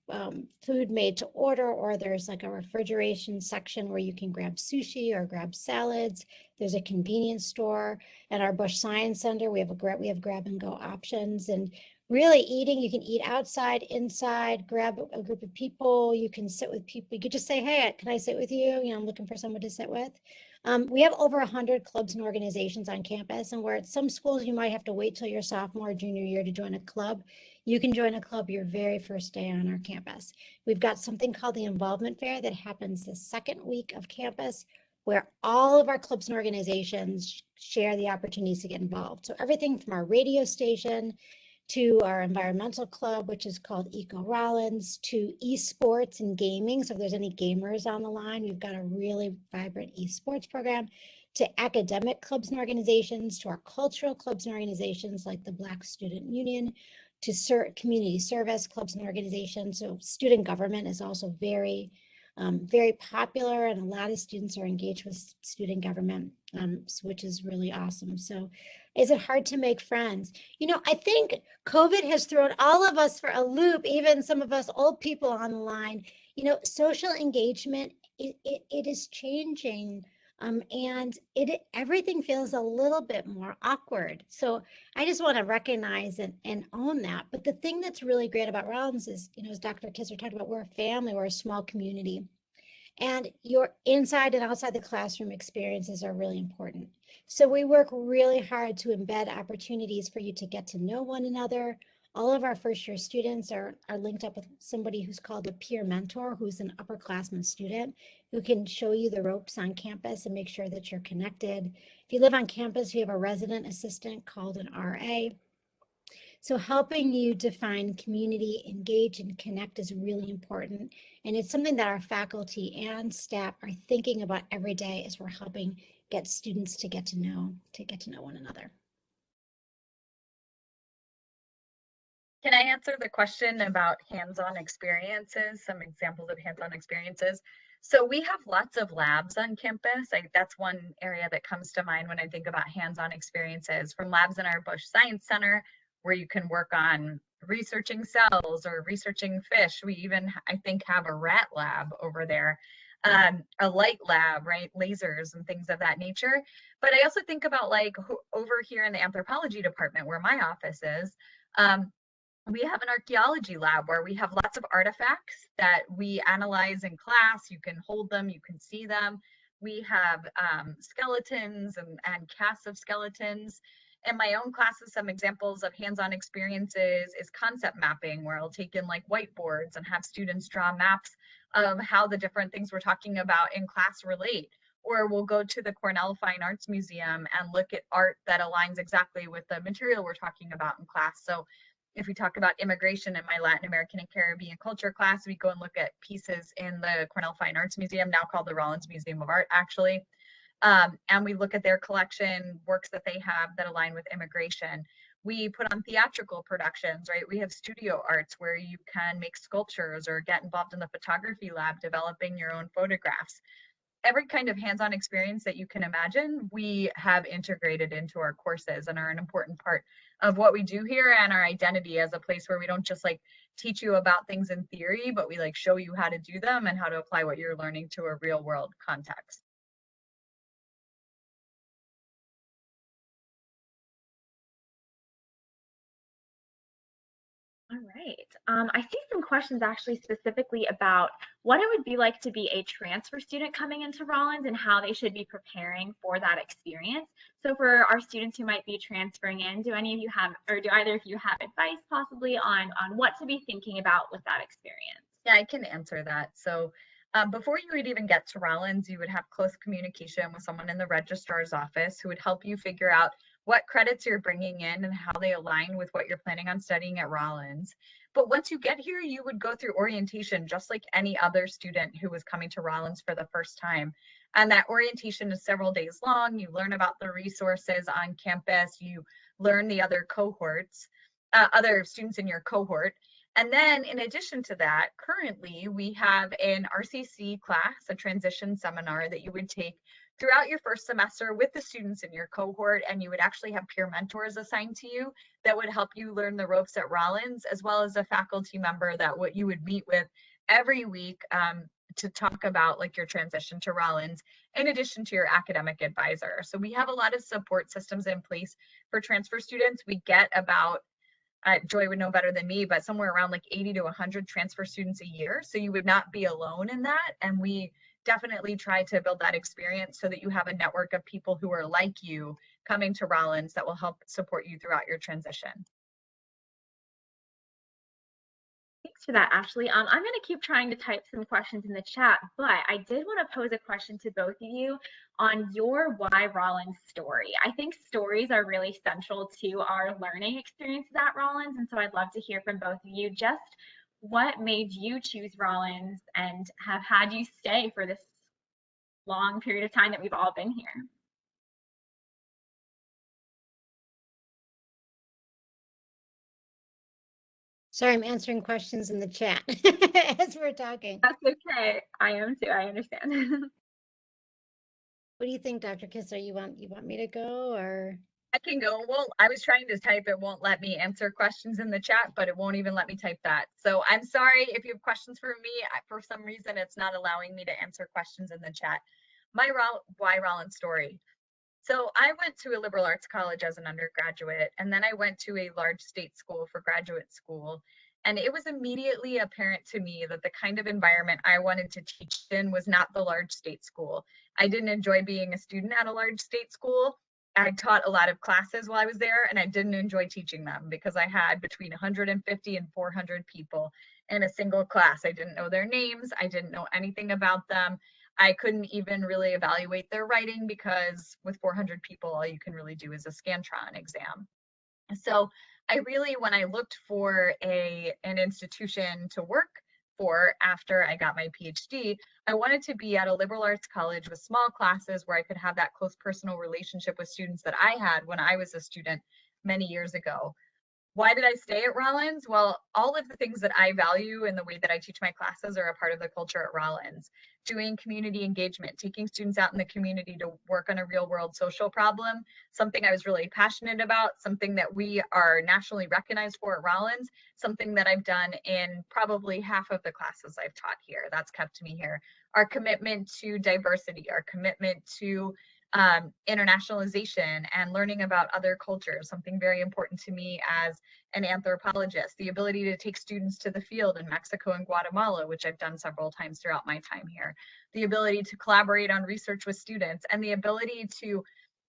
food made to order, or there's like a refrigeration section where you can grab sushi or grab salads. There's a convenience store. At our Bush Science Center, we have grab and go options. And really eating, you can eat outside, inside, grab a group of people. You can sit with people. You could just say, hey, can I sit with you? I'm looking for someone to sit with. We have over 100 clubs and organizations on campus, and where at some schools you might have to wait till your sophomore or junior year to join a club, you can join a club your very first day on our campus. We've got something called the Involvement Fair that happens the second week of campus, where all of our clubs and organizations share the opportunities to get involved. So everything from our radio station to our environmental club, which is called Eco Rollins, to esports and gaming. So if there's any gamers on the line, we've got a really vibrant esports program, to academic clubs and organizations, to our cultural clubs and organizations like the Black Student Union, to community service clubs and organizations. So student government is also very popular, and a lot of students are engaged with student government, which is really awesome. So is it hard to make friends? I think COVID has thrown all of us for a loop, even some of us old people on the line. Social engagement, it is changing. And everything feels a little bit more awkward. So I just want to recognize and own that. But the thing that's really great about Rollins is, as Dr. Kistler talked about, we're a family, we're a small community. And your inside and outside the classroom experiences are really important. So we work really hard to embed opportunities for you to get to know one another. All of our first year students are linked up with somebody who's called a peer mentor, who's an upperclassman student who can show you the ropes on campus and make sure that you're connected. If you live on campus, we have a resident assistant called an RA. So helping you define community, engage, and connect is really important. And it's something that our faculty and staff are thinking about every day as we're helping get students to get to know one another. Can I answer the question about hands-on experiences, some examples of hands-on experiences? So we have lots of labs on campus. That's one area that comes to mind when I think about hands-on experiences, from labs in our Bush Science Center, where you can work on researching cells or researching fish. We even, I think, have a rat lab over there, a light lab, right? Lasers and things of that nature. But I also think about like over here in the anthropology department where my office is, we have an archaeology lab where we have lots of artifacts that we analyze in class. You can hold them, you can see them. We have skeletons and casts of skeletons. In my own classes, some examples of hands-on experiences is concept mapping, where I'll take in like whiteboards and have students draw maps of how the different things we're talking about in class relate. Or we'll go to the Cornell Fine Arts Museum and look at art that aligns exactly with the material we're talking about in class. So if we talk about immigration in my Latin American and Caribbean culture class, we go and look at pieces in the Cornell Fine Arts Museum, now called the Rollins Museum of Art, actually. And we look at their collection, works that they have that align with immigration. We put on theatrical productions, right? We have studio arts where you can make sculptures or get involved in the photography lab, developing your own photographs. Every kind of hands-on experience that you can imagine, we have integrated into our courses and are an important part of what we do here and our identity as a place where we don't just like teach you about things in theory, but we like show you how to do them and how to apply what you're learning to a real world context. All right. I see some questions actually specifically about what it would be like to be a transfer student coming into Rollins and how they should be preparing for that experience. So for our students who might be transferring in, do any of you have, or do either of you have advice possibly on what to be thinking about with that experience? Yeah, I can answer that. So before you would even get to Rollins, you would have close communication with someone in the registrar's office who would help you figure out what credits you're bringing in and how they align with what you're planning on studying at Rollins. But once you get here, you would go through orientation just like any other student who was coming to Rollins for the first time. And that orientation is several days long. You learn about the resources on campus. You learn the other cohorts, other students in your cohort. And then in addition to that, currently we have an RCC class, a transition seminar that you would take throughout your first semester with the students in your cohort, and you would actually have peer mentors assigned to you that would help you learn the ropes at Rollins, as well as a faculty member that what you would meet with every week to talk about like your transition to Rollins, in addition to your academic advisor. So we have a lot of support systems in place for transfer students. We get about Joy would know better than me, but somewhere around like 80 to 100 transfer students a year. So you would not be alone in that. And we definitely try to build that experience so that you have a network of people who are like you coming to Rollins that will help support you throughout your transition. Thanks for that, Ashley. I'm going to keep trying to type some questions in the chat, but I did want to pose a question to both of you on your why Rollins story. I think stories are really central to our learning experiences at Rollins, and so I'd love to hear from both of you just what made you choose Rollins and have had you stay for this long period of time that we've all been here. Sorry, I'm answering questions in the chat as we're talking. That's okay. I am too. I understand. What do you think, Dr. Kistler? You want me to go, or? I can go. Well, I was trying to type. It won't let me answer questions in the chat, but it won't even let me type that. So I'm sorry if you have questions for me. For some reason, it's not allowing me to answer questions in the chat. My why Rollins story. So I went to a liberal arts college as an undergraduate, and then I went to a large state school for graduate school. And it was immediately apparent to me that the kind of environment I wanted to teach in was not the large state school. I didn't enjoy being a student at a large state school. I taught a lot of classes while I was there, and I didn't enjoy teaching them because I had between 150 and 400 people in a single class. I didn't know their names. I didn't know anything about them. I couldn't even really evaluate their writing because with 400 people, all you can really do is a Scantron exam. So I really, when I looked for an institution to work for after I got my PhD, I wanted to be at a liberal arts college with small classes where I could have that close personal relationship with students that I had when I was a student many years ago. Why did I stay at Rollins? Well, all of the things that I value in the way that I teach my classes are a part of the culture at Rollins. Doing community engagement, taking students out in the community to work on a real world social problem, something I was really passionate about, something that we are nationally recognized for at Rollins, something that I've done in probably half of the classes I've taught here. That's kept me here. Our commitment to diversity, our commitment to internationalization and learning about other cultures, something very important to me as an anthropologist, the ability to take students to the field in Mexico and Guatemala, which I've done several times throughout my time here, the ability to collaborate on research with students, and the ability to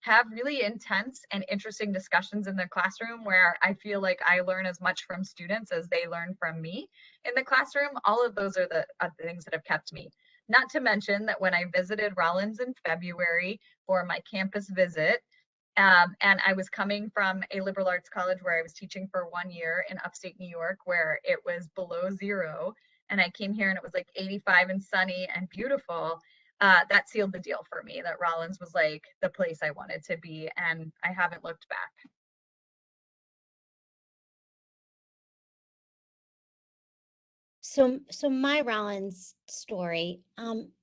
have really intense and interesting discussions in the classroom where I feel like I learn as much from students as they learn from me in the classroom. All of those are the things that have kept me. Not to mention that when I visited Rollins in February for my campus visit, and I was coming from a liberal arts college where I was teaching for 1 year in upstate New York, where it was below zero. And I came here and it was like 85 and sunny and beautiful. That sealed the deal for me, that Rollins was like the place I wanted to be. And I haven't looked back. So my Rollins story,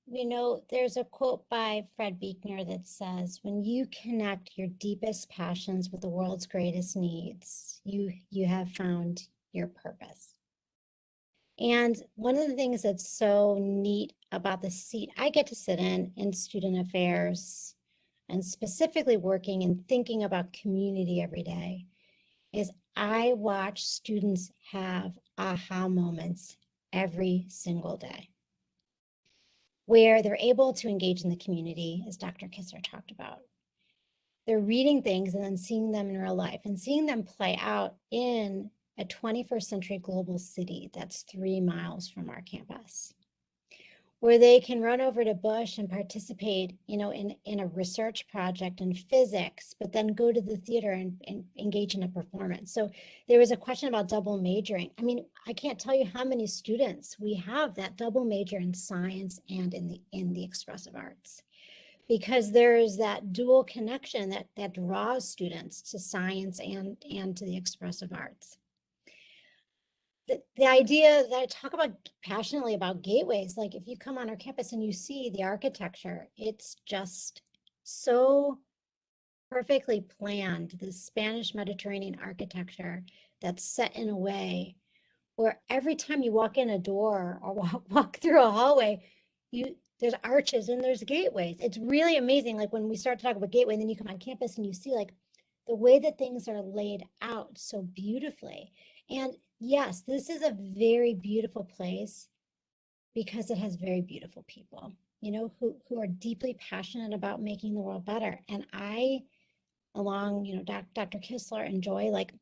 there's a quote by Fred Buechner that says, when you connect your deepest passions with the world's greatest needs, you have found your purpose. And one of the things that's so neat about the seat I get to sit in Student Affairs, and specifically working and thinking about community every day, is I watch students have aha moments every single day, where they're able to engage in the community, as Dr. Kistler talked about. They're reading things and then seeing them in real life and seeing them play out in a 21st century global city that's 3 miles from our campus, where they can run over to Bush and participate, in a research project in physics, but then go to the theater and engage in a performance. So there was a question about double majoring. I mean, I can't tell you how many students we have that double major in science and in the expressive arts, because there's that dual connection that draws students to science and to the expressive arts. The idea that I talk about passionately about gateways, like if you come on our campus and you see the architecture, it's just so perfectly planned, the Spanish Mediterranean architecture that's set in a way where every time you walk in a door or walk through a hallway, there's arches and there's gateways. It's really amazing. Like when we start to talk about gateway, and then you come on campus and you see like the way that things are laid out so beautifully. And yes, this is a very beautiful place because it has very beautiful people, who are deeply passionate about making the world better. And I, along, Dr. Kistler and Joy, like,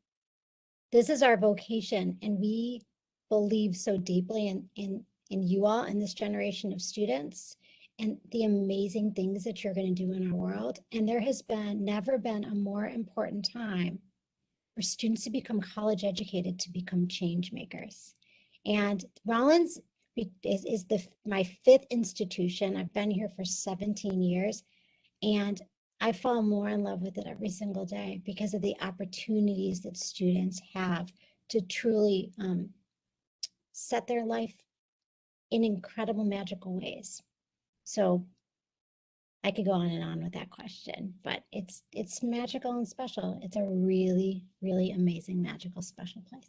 this is our vocation, and we believe so deeply in you all and this generation of students and the amazing things that you're going to do in our world. And there has never been a more important time for students to become college educated, to become change makers. And Rollins is my 5th institution. I've been here for 17 years, and I fall more in love with it every single day because of the opportunities that students have to truly set their life in incredible, magical ways. So I could go on and on with that question, but it's magical and special. It's a really, really amazing, magical, special place.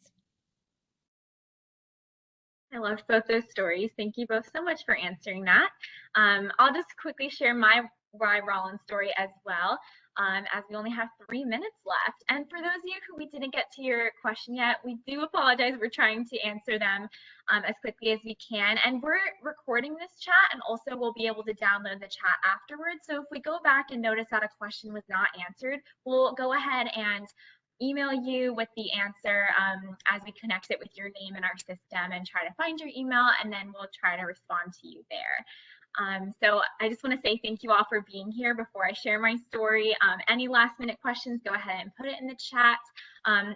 I loved both those stories. Thank you both so much for answering that. I'll just quickly share my Rollins story as well, as we only have 3 minutes left. And for those of you who we didn't get to your question yet, we do apologize. We're trying to answer them as quickly as we can. And we're recording this chat, and also we'll be able to download the chat afterwards. So if we go back and notice that a question was not answered, we'll go ahead and email you with the answer as we connect it with your name in our system and try to find your email, and then we'll try to respond to you there. So I just want to say thank you all for being here. Before I share my story, any last minute questions, go ahead and put it in the chat.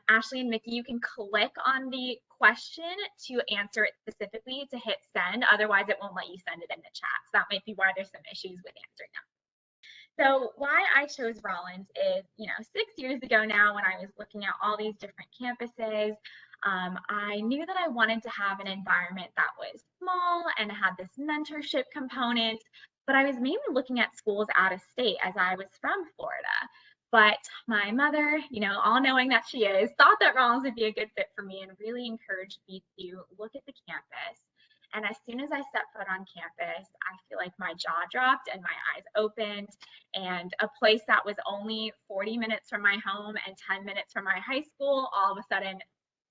Ashley and Micki, you can click on the question to answer it specifically to hit send. Otherwise, it won't let you send it in the chat. So that might be why there's some issues with answering them. So why I chose Rollins is, 6 years ago now, when I was looking at all these different campuses, I knew that I wanted to have an environment that was small and had this mentorship component, but I was mainly looking at schools out of state as I was from Florida. But my mother, all knowing that she is, thought that Rollins would be a good fit for me and really encouraged me to look at the campus. And as soon as I stepped foot on campus, I feel like my jaw dropped and my eyes opened. And a place that was only 40 minutes from my home and 10 minutes from my high school all of a sudden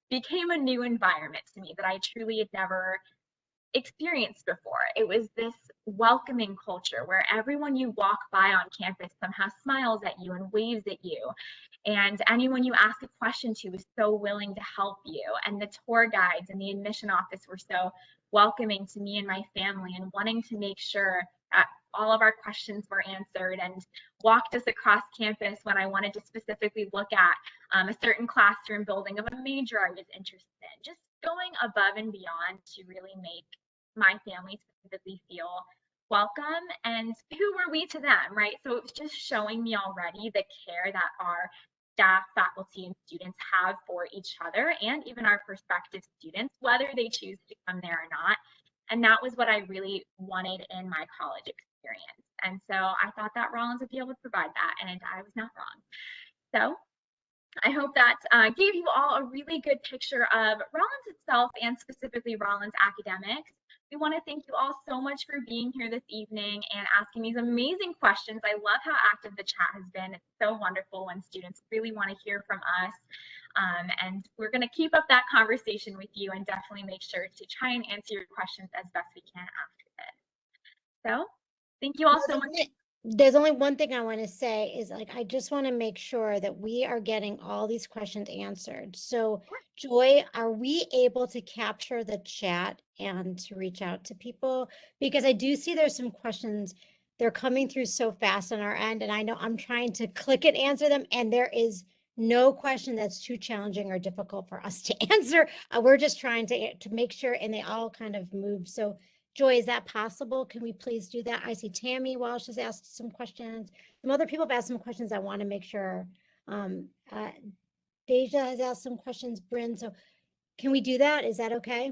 became a new environment to me that I truly had never experienced before. It was this welcoming culture where everyone you walk by on campus somehow smiles at you and waves at you. And anyone you ask a question to is so willing to help you. And the tour guides and the admission office were so welcoming to me and my family and wanting to make sure that all of our questions were answered and walked us across campus when I wanted to specifically look at a certain classroom building of a major I was interested in. Just going above and beyond to really make my family specifically feel welcome. And who were we to them, right? So it was just showing me already the care that our staff, faculty, and students have for each other and even our prospective students, whether they choose to come there or not. And that was what I really wanted in my college experience. And so I thought that Rollins would be able to provide that, and I was not wrong. So I hope that gave you all a really good picture of Rollins itself and specifically Rollins academics. We want to thank you all so much for being here this evening and asking these amazing questions. I love how active the chat has been. It's so wonderful when students really want to hear from us. And we're going to keep up that conversation with you and definitely make sure to try and answer your questions as best we can after this. So thank you all so much. There's only one thing I want to say is I just want to make sure that we are getting all these questions answered. So Joy, are we able to capture the chat and to reach out to people? Because I do see there's some questions, they're coming through so fast on our end, and I know I'm trying to click and answer them, and there is no question that's too challenging or difficult for us to answer. We're just trying to make sure, and they all kind of move. So Joy, is that possible? Can we please do that? I see Tammy Walsh has asked some questions. Some other people have asked some questions. I want to make sure. Deja has asked some questions, Bryn. So can we do that? Is that okay?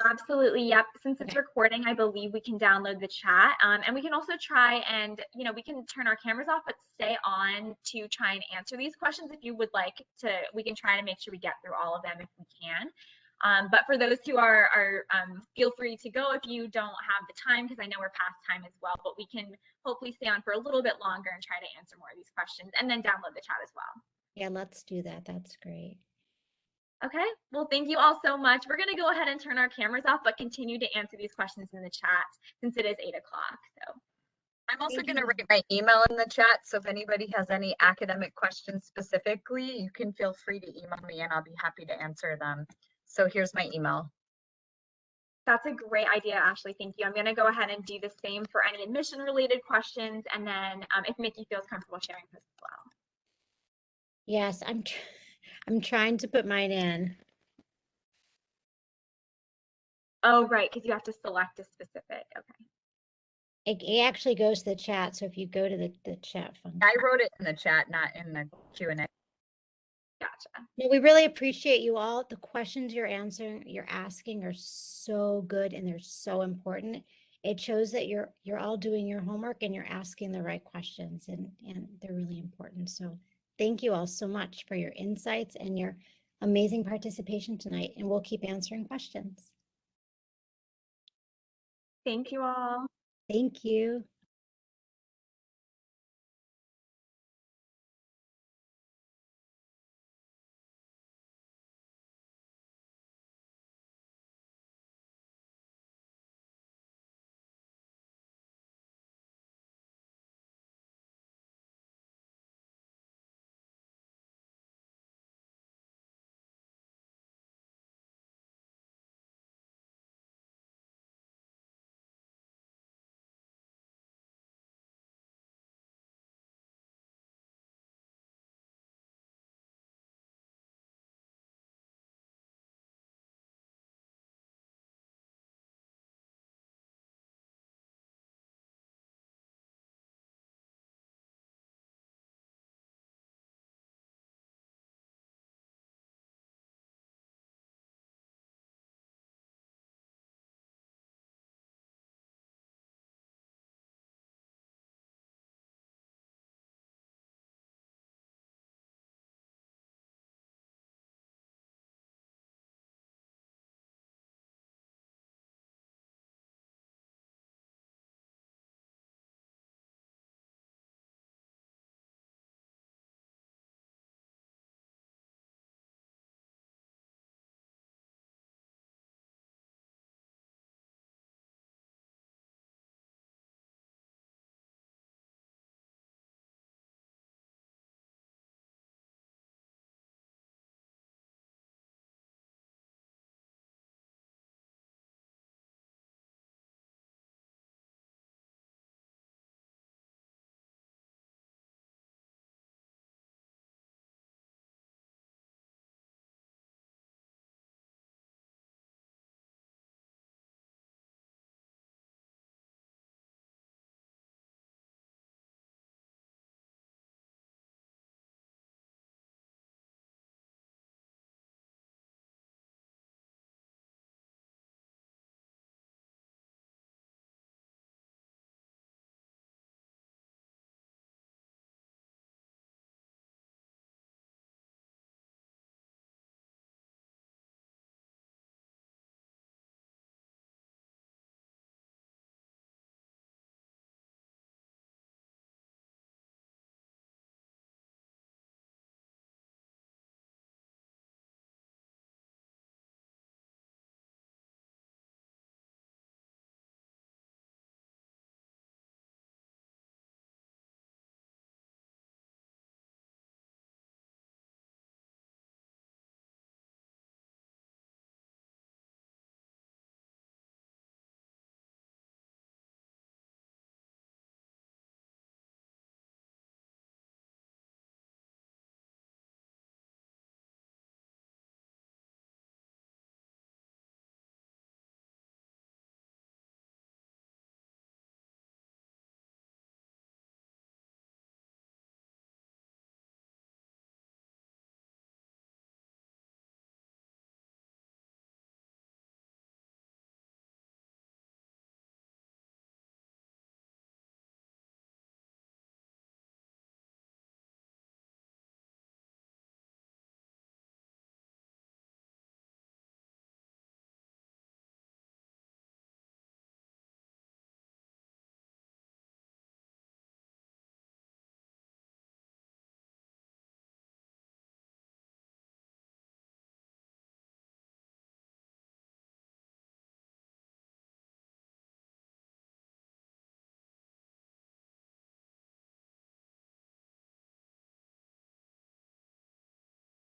Absolutely. Yep. Since it's recording, I believe we can download the chat. And we can also try and, we can turn our cameras off, but stay on to try and answer these questions if you would like to. We can try to make sure we get through all of them if we can. But for those who are feel free to go if you don't have the time, because I know we're past time as well, but we can hopefully stay on for a little bit longer and try to answer more of these questions and then download the chat as well. Yeah, let's do that. That's great. Okay, well, thank you all so much. We're going to go ahead and turn our cameras off, but continue to answer these questions in the chat since it is 8 o'clock. So I'm also going to write my email in the chat. So if anybody has any academic questions specifically, you can feel free to email me and I'll be happy to answer them. So here's my email. That's a great idea, Ashley. Thank you. I'm going to go ahead and do the same for any admission related questions. And then if Micki feels comfortable sharing this as well. Yes, I'm trying to put mine in. Oh, right, because you have to select a specific. Okay. It actually goes to the chat. So if you go to the chat function. I wrote it in the chat, not in the Q&A. Gotcha. No, we really appreciate you all. The questions you're asking are so good and they're so important. It shows that you're all doing your homework and you're asking the right questions, and they're really important. So thank you all so much for your insights and your amazing participation tonight, and we'll keep answering questions. Thank you all. Thank you.